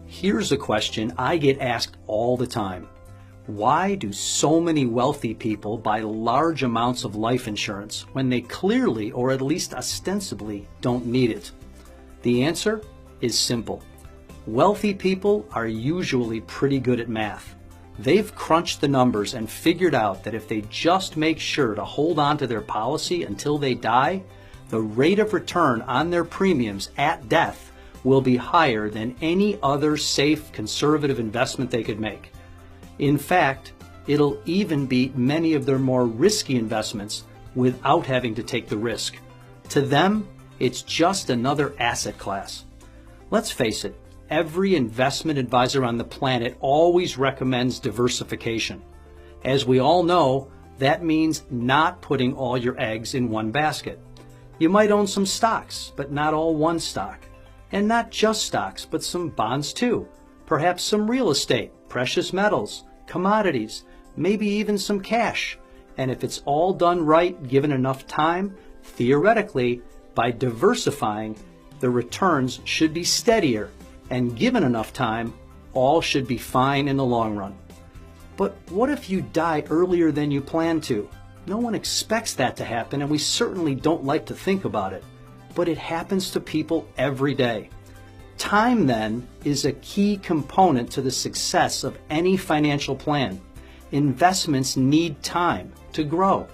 Here's a question I get asked all the time. Why do so many wealthy people buy large amounts of life insurance when they clearly, or at least ostensibly, don't need it? The answer is simple. Wealthy people are usually pretty good at math. They've crunched the numbers and figured out that if they just make sure to hold on to their policy until they die, the rate of return on their premiums at death will be higher than any other safe, conservative investment they could make. In fact, it'll even beat many of their more risky investments without having to take the risk. To them, it's just another asset class. Let's face it, every investment advisor on the planet always recommends diversification. As we all know, that means not putting all your eggs in one basket. You might own some stocks, but not all one stock. And not just stocks, but some bonds too. Perhaps some real estate, precious metals, commodities, maybe even some cash. And if it's all done right, given enough time, theoretically, by diversifying, the returns should be steadier. And given enough time, all should be fine in the long run. But what if you die earlier than you plan to? No one expects that to happen, and we certainly don't like to think about it. But it happens to people every day. Time, then, is a key component to the success of any financial plan. Investments need time to grow.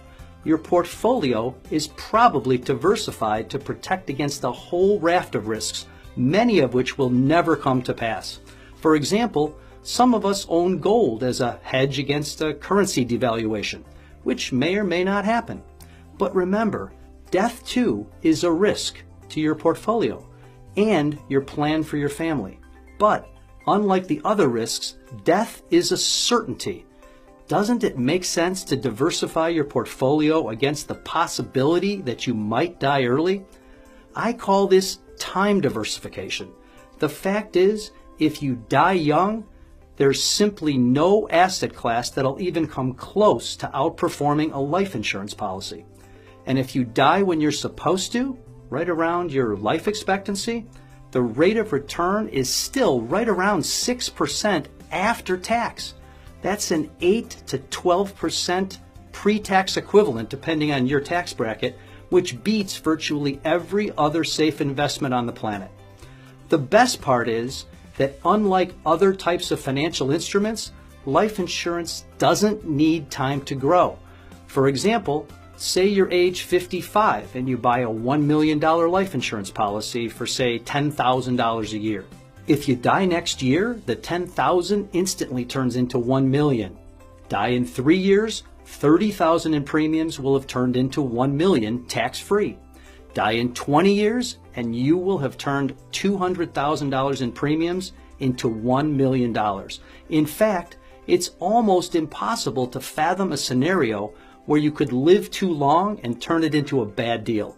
Your portfolio is probably diversified to protect against a whole raft of risks, many of which will never come to pass. For example, some of us own gold as a hedge against a currency devaluation, which may or may not happen. But remember, death too is a risk to your portfolio and your plan for your family. But unlike the other risks, death is a certainty. Doesn't it make sense to diversify your portfolio against the possibility that you might die early? I call this time diversification. The fact is, if you die young, there's simply no asset class that'll even come close to outperforming a life insurance policy. And if you die when you're supposed to, right around your life expectancy, the rate of return is still right around 6% after tax. That's an 8 to 12% pre-tax equivalent depending on your tax bracket, which beats virtually every other safe investment on the planet. The best part is that unlike other types of financial instruments, life insurance doesn't need time to grow. For example, say you're age 55 and you buy a $1 million life insurance policy for, say, $10,000 a year. If you die next year, the $10,000 instantly turns into $1 million. Die in 3 years, $30,000 in premiums will have turned into $1 million tax-free. Die in 20 years, and you will have turned $200,000 in premiums into $1 million. In fact, it's almost impossible to fathom a scenario where you could live too long and turn it into a bad deal.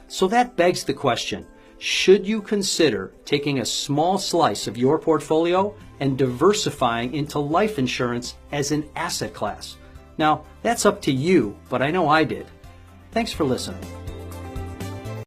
So that begs the question, should you consider taking a small slice of your portfolio and diversifying into life insurance as an asset class? Now, that's up to you, but I know I did. Thanks for listening.